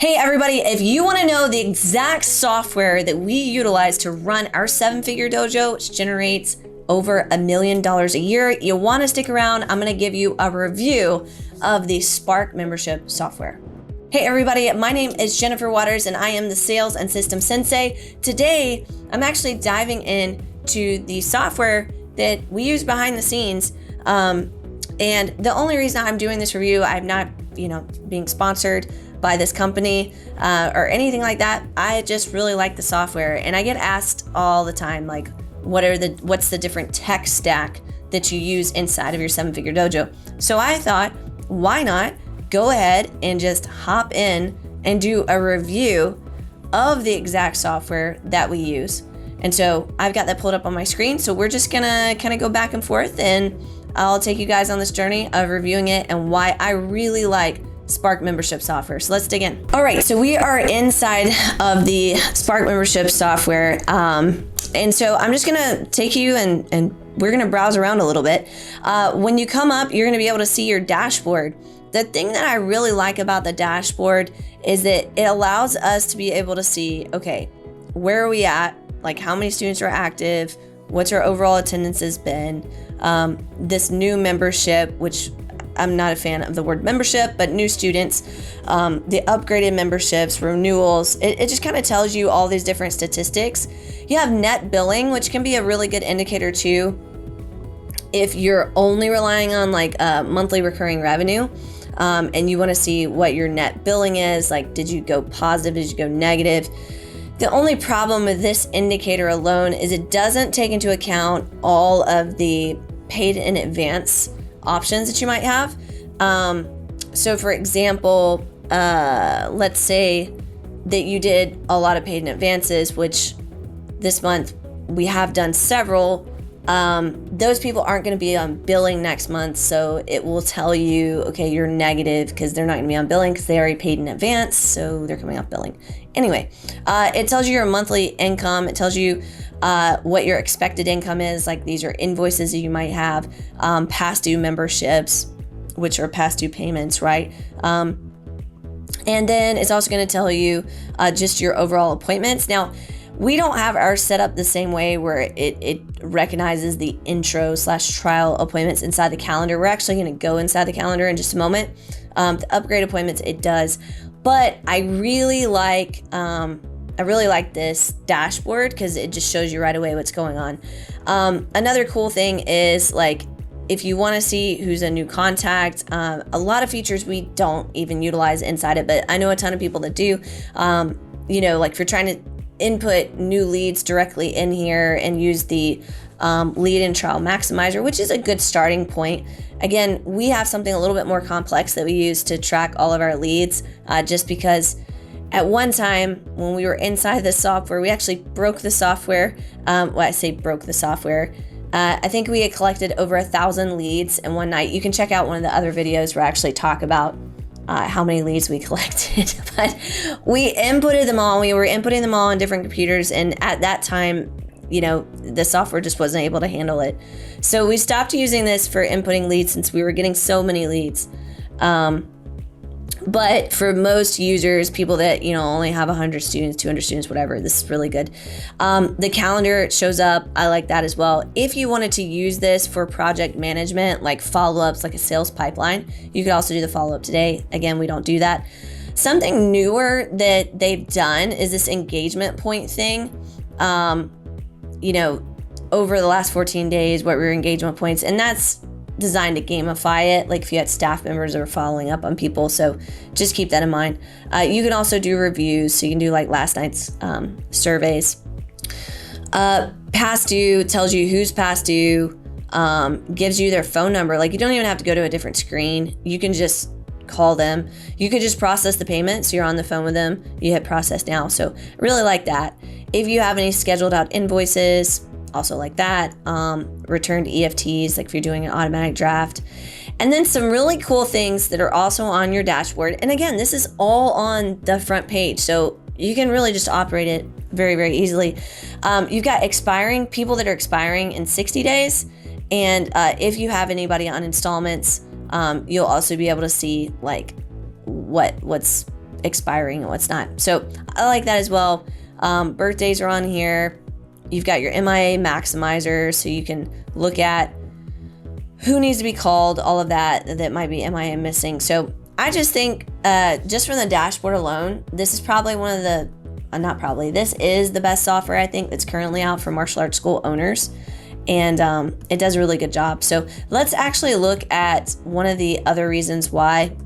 Hey everybody, if you want to know the exact software that we utilize to run our 7-figure dojo, which generates over $1 million a year, you want to stick around. I'm going to give you a review of the Spark membership software. Hey everybody, my name is Jennifer Waters and I am the Sales and System Sensei. Today, I'm actually diving into the software that we use behind the scenes. And the only reason I'm doing this review, I'm not, being sponsored by this company or anything like that. I just really like the software, and I get asked all the time, like, what's the different tech stack that you use inside of your 7-figure dojo? So I thought, why not go ahead and just hop in and do a review of the exact software that we use. And so I've got that pulled up on my screen. So we're just gonna kind of go back and forth, and I'll take you guys on this journey of reviewing it and why I really like Spark membership software. So let's dig in. All right, so we are inside of the Spark membership software. And so I'm just gonna take you and we're gonna browse around a little bit. When you come up, you're gonna be able to see your dashboard. The thing that I really like about the dashboard is that it allows us to be able to see, okay, where are we at? Like, how many students are active? What's our overall attendance has been? This new membership, which I'm not a fan of the word membership, but new students, the upgraded memberships, renewals, it just kind of tells you all these different statistics. You have net billing, which can be a really good indicator too, if you're only relying on like monthly recurring revenue, and you want to see what your net billing is, like, did you go positive, did you go negative? The only problem with this indicator alone is it doesn't take into account all of the paid in advance options that you might have. So for example, let's say that you did a lot of paid in advances, which this month we have done several. Those people aren't going to be on billing next month, so it will tell you, okay, you're negative because they're not going to be on billing because they already paid in advance, so they're coming off billing. Anyway, it tells you your monthly income. It tells you what your expected income is, like these are invoices that you might have, past due memberships, which are past due payments, right? And then it's also going to tell you just your overall appointments. Now, we don't have ours set up the same way where it recognizes the intro/trial appointments inside the calendar. We're actually going to go inside the calendar in just a moment. The upgrade appointments, it does. But I really like this dashboard because it just shows you right away what's going on. Another cool thing is, like, if you want to see who's a new contact, a lot of features we don't even utilize inside it, but I know a ton of people that do. Like if you're trying to input new leads directly in here and use the lead and trial maximizer, which is a good starting point. Again, we have something a little bit more complex that we use to track all of our leads, just because at one time when we were inside the software, we actually broke the software. I say broke the software. I think we had collected over 1,000 leads in one night. You can check out one of the other videos where I actually talk about how many leads we collected. But we inputted them all. We were inputting them all on different computers, and at that time, the software just wasn't able to handle it. So we stopped using this for inputting leads since we were getting so many leads. But for most users, people that, only have 100 students, 200 students, whatever, this is really good. The calendar shows up. I like that as well. If you wanted to use this for project management, like follow-ups, like a sales pipeline, you could also do the follow-up today. Again, we don't do that. Something newer that they've done is this engagement point thing. Over the last 14 days, what were your engagement points? And that's designed to gamify it, like if you had staff members that were following up on people. So just keep that in mind. You can also do reviews. So you can do like last night's surveys. Past due tells you who's past due, gives you their phone number. Like, you don't even have to go to a different screen. You can just call them. You could just process the payment. So you're on the phone with them. You hit process now. So I really like that. If you have any scheduled out invoices, also like that. Returned EFTs, like if you're doing an automatic draft. And then some really cool things that are also on your dashboard. And again, this is all on the front page, so you can really just operate it very, very easily. You've got people that are expiring in 60 days. And if you have anybody on installments, you'll also be able to see like what's expiring and what's not. So I like that as well. Birthdays are on here. You've got your MIA maximizer, so you can look at who needs to be called, all of that might be MIA missing. So I just think just from the dashboard alone, this is probably one of the, this is the best software I think that's currently out for martial arts school owners. And it does a really good job. So let's actually look at one of the other reasons why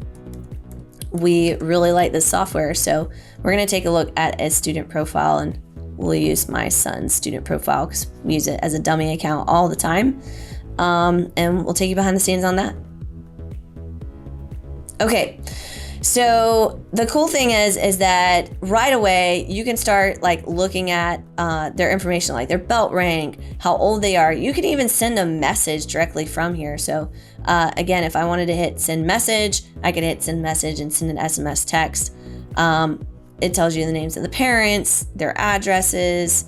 we really like this software. So we're gonna take a look at a student profile, and we'll use my son's student profile because we use it as a dummy account all the time. And we'll take you behind the scenes on that. Okay, so the cool thing is that right away you can start like looking at their information, like their belt rank, how old they are. You can even send a message directly from here. So again, if I wanted to hit send message, I could hit send message and send an SMS text. It tells you the names of the parents, their addresses.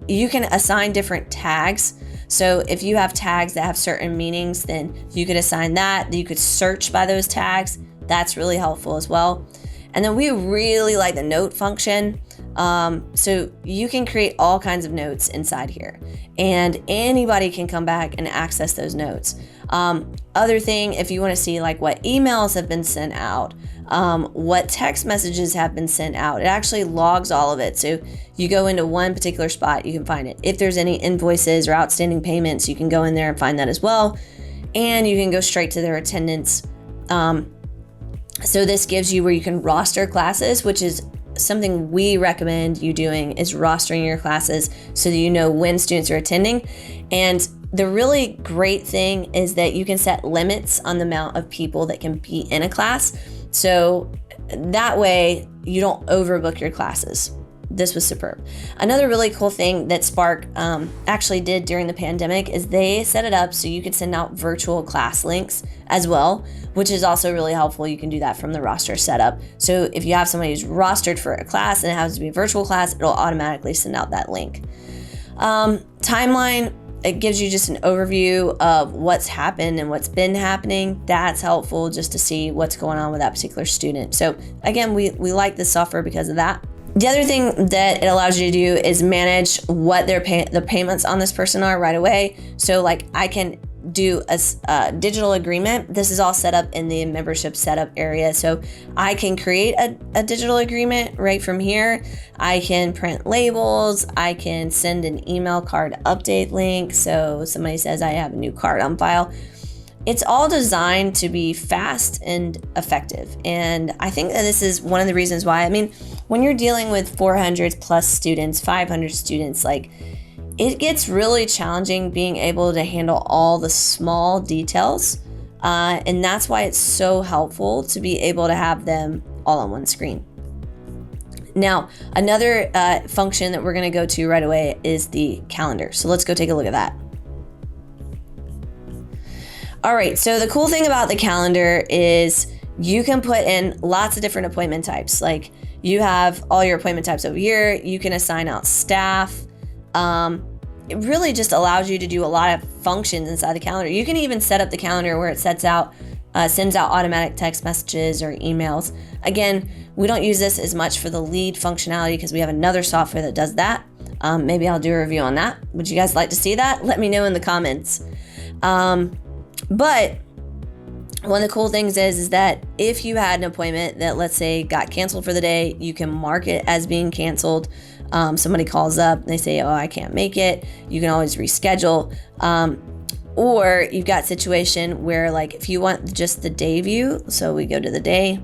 You can assign different tags. So if you have tags that have certain meanings, then you could assign that. You could search by those tags. That's really helpful as well. And then we really like the note function. So you can create all kinds of notes inside here, and anybody can come back and access those notes. Other thing, if you want to see like what emails have been sent out, what text messages have been sent out, it actually logs all of it. So you go into one particular spot, you can find it. If there's any invoices or outstanding payments, you can go in there and find that as well. And you can go straight to their attendance. So this gives you where you can roster classes, which is something we recommend you doing, is rostering your classes so that you know when students are attending. And the really great thing is that you can set limits on the amount of people that can be in a class. So that way you don't overbook your classes. This was superb. Another really cool thing that Spark actually did during the pandemic is they set it up so you could send out virtual class links as well, which is also really helpful. You can do that from the roster setup. So if you have somebody who's rostered for a class and it happens to be a virtual class, it'll automatically send out that link. Timeline, it gives you just an overview of what's happened and what's been happening. That's helpful just to see what's going on with that particular student. So again, we like this software because of that. The other thing that it allows you to do is manage what the payments on this person are right away. So like I can do a digital agreement. This is all set up in the membership setup area. So I can create a digital agreement right from here. I can print labels. I can send an email card update link. So somebody says I have a new card on file. It's all designed to be fast and effective. And I think that this is one of the reasons why, I mean, when you're dealing with 400 plus students, 500 students, like it gets really challenging being able to handle all the small details. And that's why it's so helpful to be able to have them all on one screen. Now, another function that we're gonna go to right away is the calendar. So let's go take a look at that. All right, so the cool thing about the calendar is you can put in lots of different appointment types. Like you have all your appointment types over here. You can assign out staff. It really just allows you to do a lot of functions inside the calendar. You can even set up the calendar where it sends out automatic text messages or emails. Again, we don't use this as much for the lead functionality because we have another software that does that. Maybe I'll do a review on that. Would you guys like to see that? Let me know in the comments. But one of the cool things is that if you had an appointment that, let's say, got canceled for the day, you can mark it as being canceled. Somebody calls up and they say, oh, I can't make it. You can always reschedule. Or you've got situation where like if you want just the day view, so we go to the day,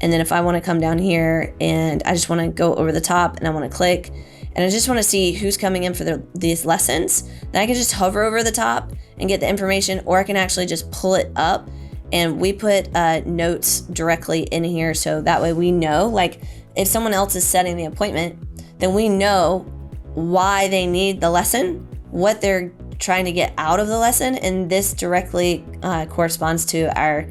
and then if I want to come down here and I just want to go over the top and I want to click and I just want to see who's coming in for these lessons, then I can just hover over the top and get the information, or I can actually just pull it up and we put notes directly in here. So that way we know, like if someone else is setting the appointment, then we know why they need the lesson, what they're trying to get out of the lesson. And this directly corresponds to our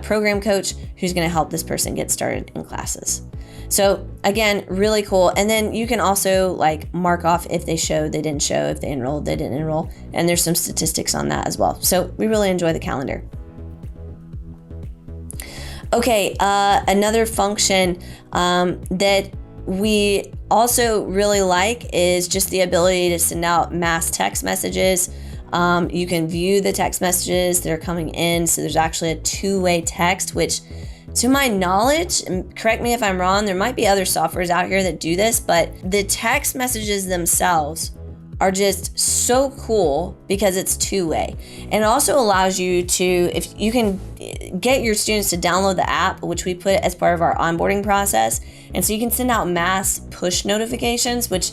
program coach who's going to help this person get started in classes. So again, really cool. And then you can also like mark off if they showed, they didn't show, if they enrolled, they didn't enroll. And there's some statistics on that as well. So we really enjoy the calendar. Okay, another function that we also really like is just the ability to send out mass text messages. You can view the text messages that are coming in. So there's actually a two-way text, which to my knowledge, and correct me if I'm wrong, there might be other softwares out here that do this, but the text messages themselves are just so cool because it's two-way. And it also allows you to, if you can get your students to download the app, which we put as part of our onboarding process. And so you can send out mass push notifications, which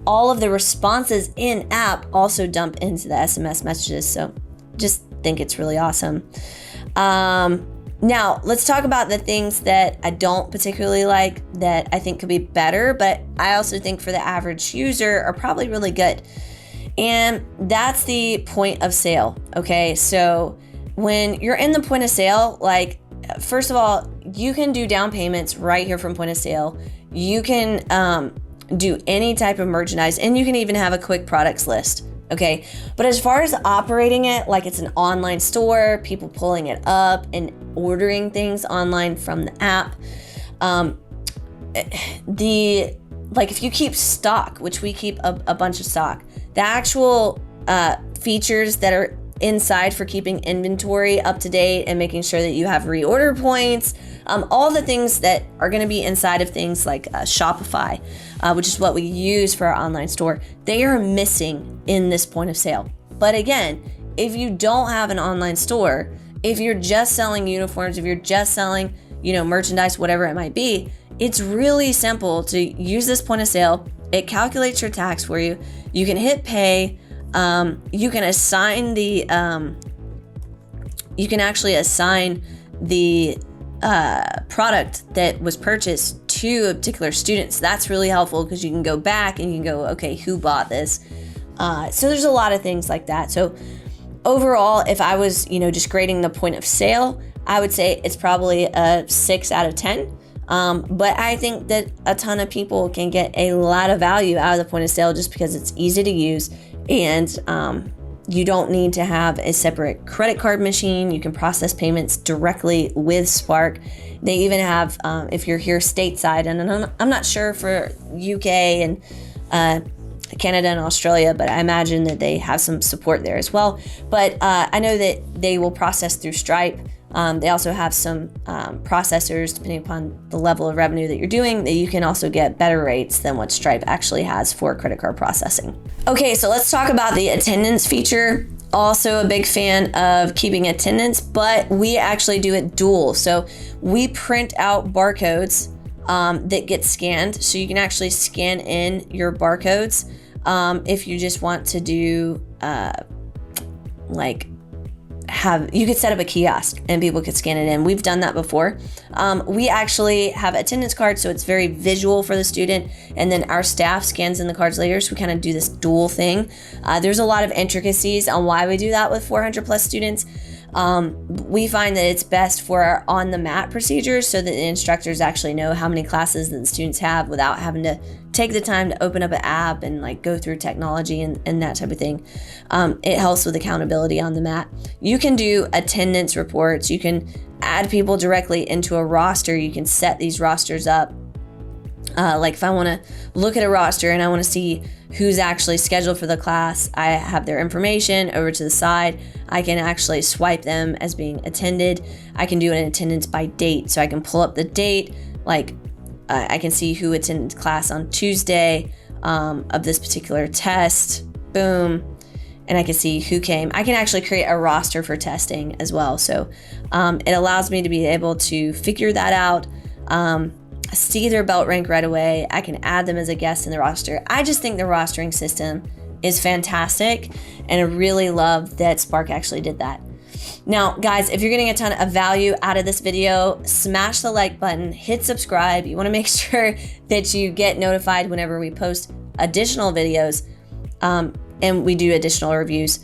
all of the responses in app also dump into the SMS messages. So just think it's really awesome. Now, let's talk about the things that I don't particularly like that I think could be better, but I also think for the average user are probably really good. And that's the point of sale, okay? So when you're in the point of sale, like, first of all, you can do down payments right here from point of sale. You can do any type of merchandise, and you can even have a quick products list. Okay, but as far as operating it like it's an online store, people pulling it up and ordering things online from the app, if you keep stock, which we keep a bunch of stock, the actual features that are inside for keeping inventory up to date and making sure that you have reorder points, all the things that are going to be inside of things like Shopify, which is what we use for our online store, they are missing in this point of sale. But again, if you don't have an online store, if you're just selling uniforms, if you're just selling, merchandise, whatever it might be, it's really simple to use this point of sale. It calculates your tax for you. You can hit pay. You can assign you can actually assign the product that was purchased to a particular student. So that's really helpful because you can go back and you can go, okay, who bought this? So there's a lot of things like that. So overall, if I was, just grading the point of sale, I would say it's probably a 6 out of 10. But I think that a ton of people can get a lot of value out of the point of sale just because it's easy to use. And you don't need to have a separate credit card machine. You can process payments directly with Spark. They even have, if you're here stateside, and I'm not sure for UK and Canada and Australia, but I imagine that they have some support there as well. But I know that they will process through Stripe. They also have some processors, depending upon the level of revenue that you're doing, that you can also get better rates than what Stripe actually has for credit card processing. Okay, so let's talk about the attendance feature. Also a big fan of keeping attendance, but we actually do it dual. So we print out barcodes that get scanned. So you can actually scan in your barcodes if you just want to do you could set up a kiosk and people could scan it in. We've done that before. We actually have attendance cards, so it's very visual for the student, and then our staff scans in the cards later, so we kind of do this dual thing. There's a lot of intricacies on why we do that with 400 plus students. We find that it's best for our on the mat procedures so that the instructors actually know how many classes that the students have without having to take the time to open up an app and go through technology and that type of thing. It helps with accountability on the mat. You can do attendance reports. You can add people directly into a roster. You can set these rosters up. If I want to look at a roster and I want to see who's actually scheduled for the class, I have their information over to the side. I can actually swipe them as being attended. I can do an attendance by date. So I can pull up the date, I can see who attended class on Tuesday of this particular test, boom, and I can see who came. I can actually create a roster for testing as well. So it allows me to be able to figure that out, see their belt rank right away. I can add them as a guest in the roster. I just think the rostering system is fantastic, and I really love that Spark actually did that. Now, guys, if you're getting a ton of value out of this video, smash the like button, hit subscribe. You want to make sure that you get notified whenever we post additional videos and we do additional reviews.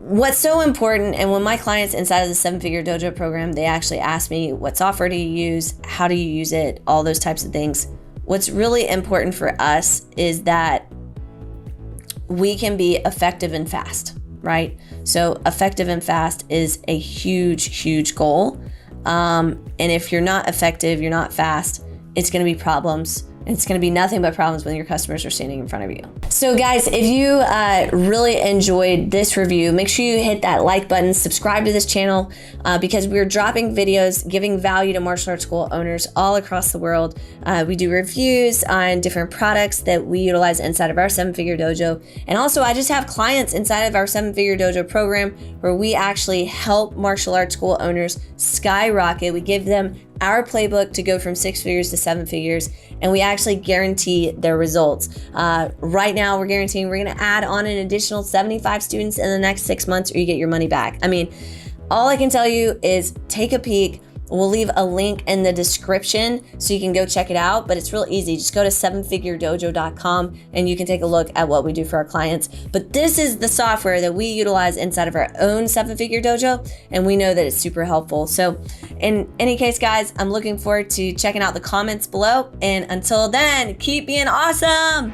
What's so important, and when my clients inside of the 7-Figure Dojo program, they actually ask me, what software do you use? How do you use it? All those types of things. What's really important for us is that we can be effective and fast, right? So effective and fast is a huge, huge goal. And if you're not effective, you're not fast, it's going to be problems. It's going to be nothing but problems when your customers are standing in front of you. So guys, if you really enjoyed this review, make sure you hit that like button, subscribe to this channel, because we're dropping videos giving value to martial arts school owners all across the world. We do reviews on different products that we utilize inside of our 7-Figure Dojo. And also I just have clients inside of our 7-Figure Dojo program where we actually help martial arts school owners skyrocket. We give them our playbook to go from 6 figures to 7 figures, and we actually guarantee their results. Right now, we're guaranteeing we're gonna add on an additional 75 students in the next 6 months, or you get your money back. I mean, all I can tell you is take a peek. We'll leave a link in the description so you can go check it out, but it's real easy. Just go to 7figuredojo.com and you can take a look at what we do for our clients. But this is the software that we utilize inside of our own 7-Figure Dojo, and we know that it's super helpful. So in any case, guys, I'm looking forward to checking out the comments below. And until then, keep being awesome.